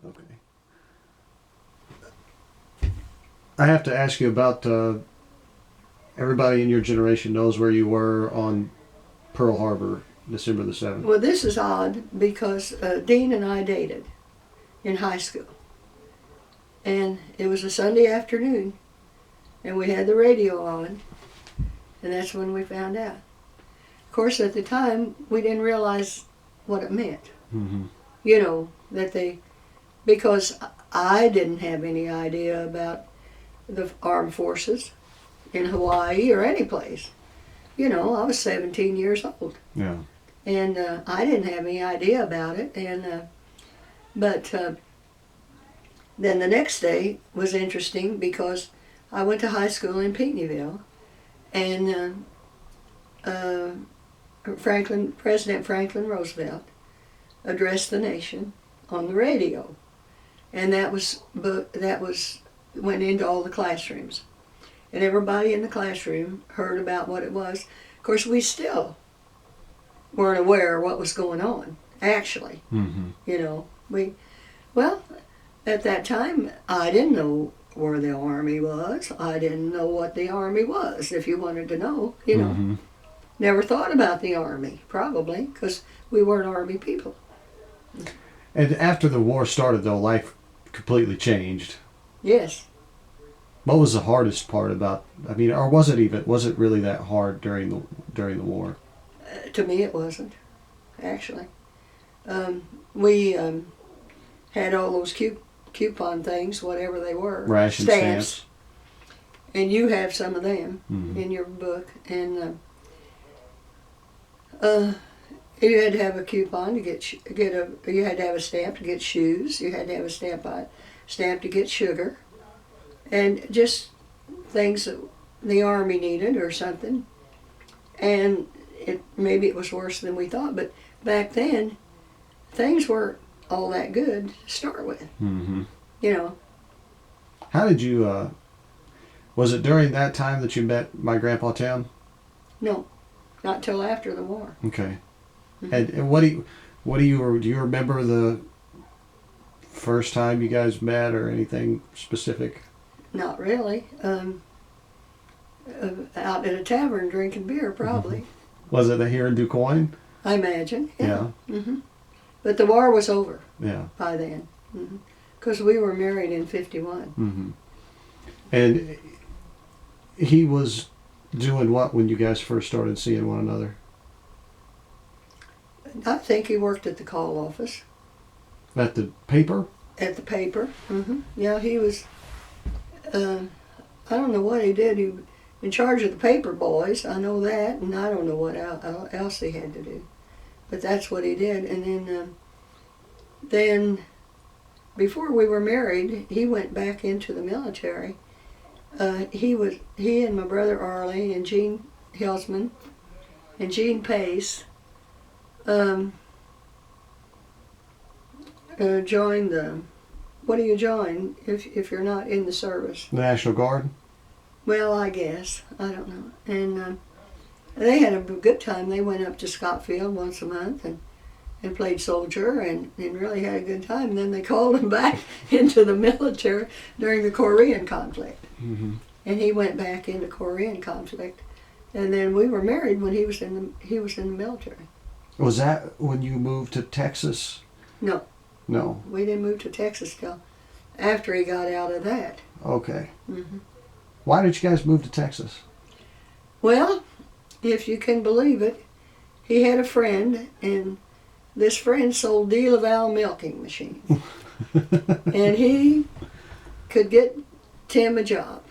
Okay. I have to ask you about everybody in your generation knows where you were on Pearl Harbor, December the 7th. Well, this is odd because Dean and I dated in high school. And it was a Sunday afternoon, and we had the radio on, and that's when we found out. Of course, at the time, we didn't realize what it meant. Mm-hmm. You know, because I didn't have any idea about the armed forces in Hawaii or any place. You know, I was 17 years old. Yeah. And I didn't have any idea about it. But then the next day was interesting because I went to high school in Pinckneyville, and President Franklin Roosevelt addressed the nation on the radio, and that went into all the classrooms, and everybody in the classroom heard about what it was. Of course, we still weren't aware of what was going on. Actually, you know, at that time, I didn't know where the Army was. I didn't know what the Army was, if you wanted to know, you know. Mm-hmm. Never thought about the Army, probably, because we weren't Army people. And after the war started, though, life completely changed. Yes. What was the hardest part about? I mean, or was it really that hard during the war? To me, it wasn't, actually. We had all those coupon things, whatever they were. Ration stamps. And you have some of them Mm-hmm. in your book. And you had to have a coupon to you had to have a stamp to get shoes. You had to have a stamp to get sugar. And just things that the Army needed or something. And maybe it was worse than we thought, but back then, things weren't all that good to start with. Mm-hmm. You know. How did you? Was it during that time that you met my grandpa Tim? No, not till after the war. Okay. Mm-hmm. And do you remember the first time you guys met or anything specific? Not really. Out at a tavern drinking beer, probably. Mm-hmm. Was it here in DuQuoin? I imagine. Yeah. Yeah. Mm-hmm. But the war was over. Yeah. By then, because we were married in '51. Mm-hmm. And he was doing what when you guys first started seeing one another? I think he worked at the call office. At the paper? At the paper. Mm-hmm. Yeah, he was. I don't know what he did. He was in charge of the paper boys. I know that, and I don't know what else he had to do. But that's what he did. And then before we were married, he went back into the military. He and my brother Arlie and Gene Hilsman and Gene Pace joined the. What do you join if you're not in the service? The National Guard? Well, I guess. I don't know. And they had a good time. They went up to Scottsfield once a month and played soldier and really had a good time. And then they called him back into the military during the Korean conflict. Mm-hmm. And he went back into Korean conflict. And then we were married when he was in the military. Was that when you moved to Texas? No. No. We didn't move to Texas till after he got out of that. Okay. Mm-hmm. Why did you guys move to Texas? Well, if you can believe it, he had a friend, and this friend sold De La Valle milking machines. And he could get Tim a job.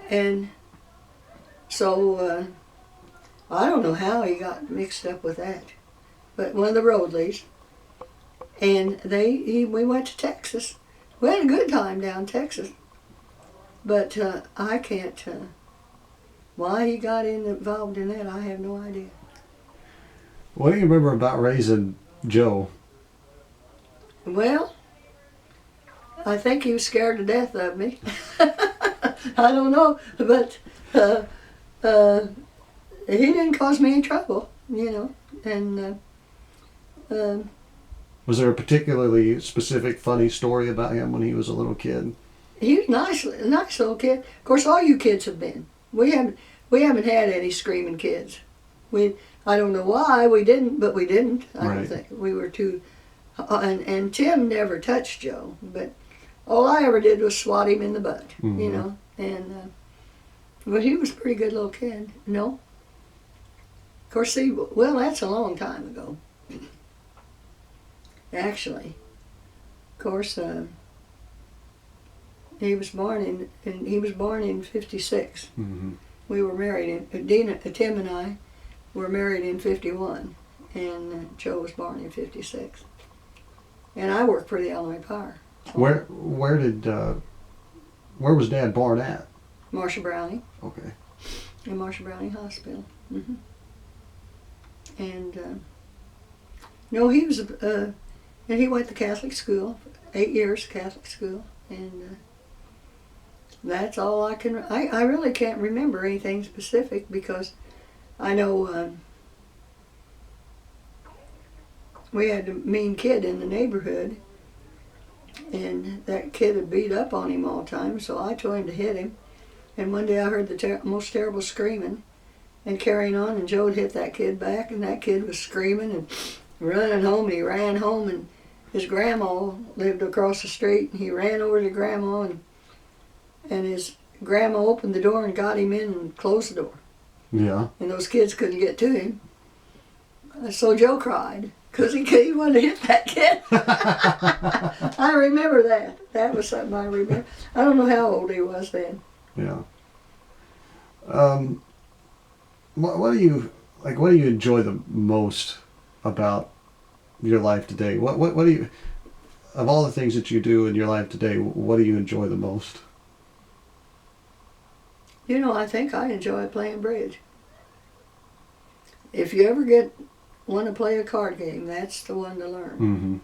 And so I don't know how he got mixed up with that, but one of the Roadleys. And we went to Texas. We had a good time down in Texas. But I can't, why he got involved in that, I have no idea. What do you remember about raising Joe? Well, I think he was scared to death of me. I don't know, but he didn't cause me any trouble, you know. And Was there a particularly specific funny story about him when he was a little kid? He was a nice little kid. Of course, all you kids have been. We haven't had any screaming kids. I don't know why we didn't, but we didn't. I don't think we were too. And Tim never touched Joe, but all I ever did was swat him in the butt, you know. And but he was a pretty good little kid. No. Of course, that's a long time ago. Actually, of course, he was born in '56. We were married Tim and I were married in '51, and Joe was born in '56. And I worked for the Illinois Power. Where was Dad born at? Marshall Browning. Okay. In Marshall Browning Hospital. And no, he was and he went to Catholic school, 8 years Catholic school, and that's all I can. I really can't remember anything specific because I know we had a mean kid in the neighborhood, and that kid had beat up on him all the time, so I told him to hit him. And one day I heard the most terrible screaming and carrying on, and Joe had hit that kid back, and that kid was screaming and running home, and he ran home, and his grandma lived across the street, and he ran over to grandma, and his grandma opened the door and got him in and closed the door. Yeah. And those kids couldn't get to him. So Joe cried because he wanted to hit that kid. I remember that. That was something I remember. I don't know how old he was then. Yeah. What do you enjoy the most about your life today? What do you, of all the things that you do in your life today, what do you enjoy the most? You know, I think I enjoy playing bridge. If you ever want to play a card game, that's the one to learn.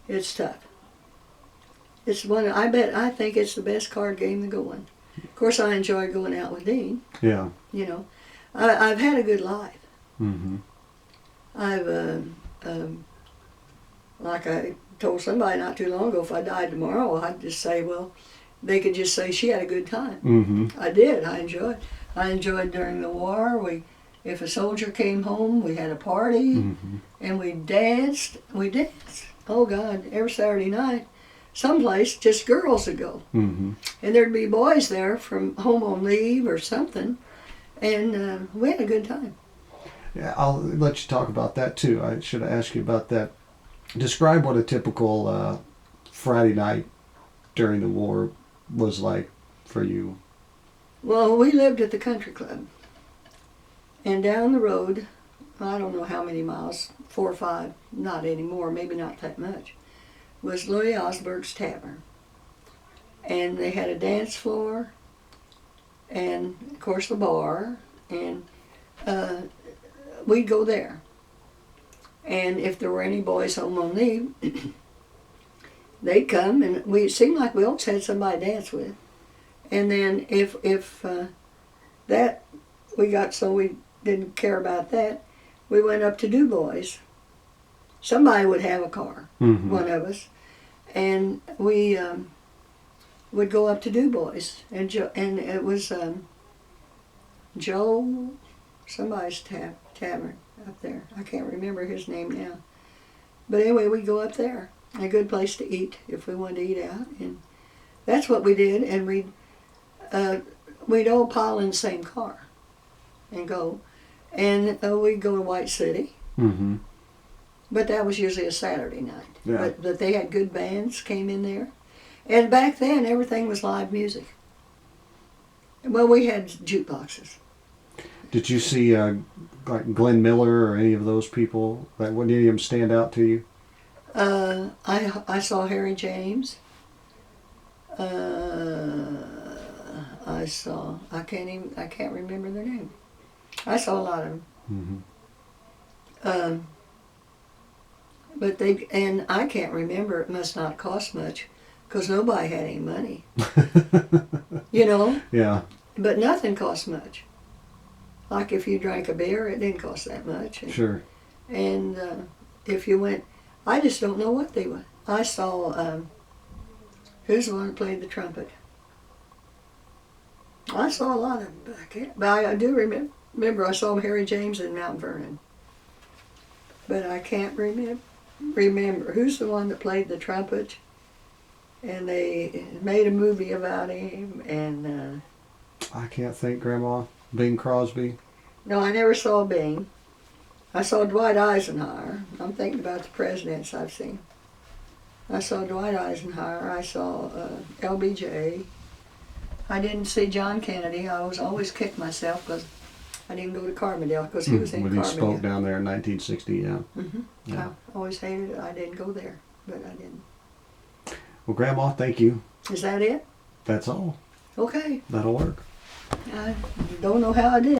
It's tough. It's one. I think it's the best card game to go on. Of course, I enjoy going out with Dean. Yeah. You know, I've had a good life. I've like I told somebody not too long ago, if I died tomorrow, I'd just say, well, they could just say she had a good time. I did. I enjoyed. I enjoyed during the war. If a soldier came home, we had a party, and we danced. We danced. Oh God, every Saturday night, someplace just girls would go, and there'd be boys there from home on leave or something, and we had a good time. Yeah, I'll let you talk about that too. I should have asked you about that. Describe what a typical Friday night during the war was like for you. Well, we lived at the country club. And down the road, I don't know how many miles, 4 or 5, not anymore, maybe not that much, was Louis Osberg's Tavern. And they had a dance floor, and of course the bar, and we'd go there. And if there were any boys home on leave, they'd come, and it seemed like we always had somebody to dance with. And then if that we got so we didn't care about that, we went up to Du Bois. Somebody would have a car, one of us, and we would go up to Du Bois, and it was Joe, somebody's tavern up there. I can't remember his name now, but anyway, we'd go up there. A good place to eat if we wanted to eat out, and that's what we did. And we'd all pile in the same car and go. And we'd go to White City. But that was usually a Saturday night. Yeah. But they had good bands came in there. And back then, everything was live music. Well, we had jukeboxes. Did you see like Glenn Miller or any of those people? Would any of them stand out to you? I saw Harry James. I can't remember their name. I saw a lot of them. But and I can't remember, it must not cost much, because nobody had any money. You know? Yeah. But nothing cost much. Like if you drank a beer, it didn't cost that much. Sure. And if you went, I just don't know what they were. I saw, who's the one that played the trumpet? I saw a lot of them back here. But I do remember I saw Harry James in Mount Vernon. But I can't remember who's the one that played the trumpet. And they made a movie about him. And I can't think, Grandma. Bing Crosby. no, I never saw Bing. I saw Dwight Eisenhower. I'm thinking about the presidents I've seen. I saw Dwight Eisenhower. I saw LBJ. I didn't see John Kennedy. I was always kicked myself because I didn't go to Carbondale because he was in When Carbondale. he spoke down there in 1960, yeah. Mm-hmm. Yeah. I always hated it. I didn't go there, but I didn't. Well, Grandma, thank you. Is that it? That's all. Okay. That'll work. I don't know how I did.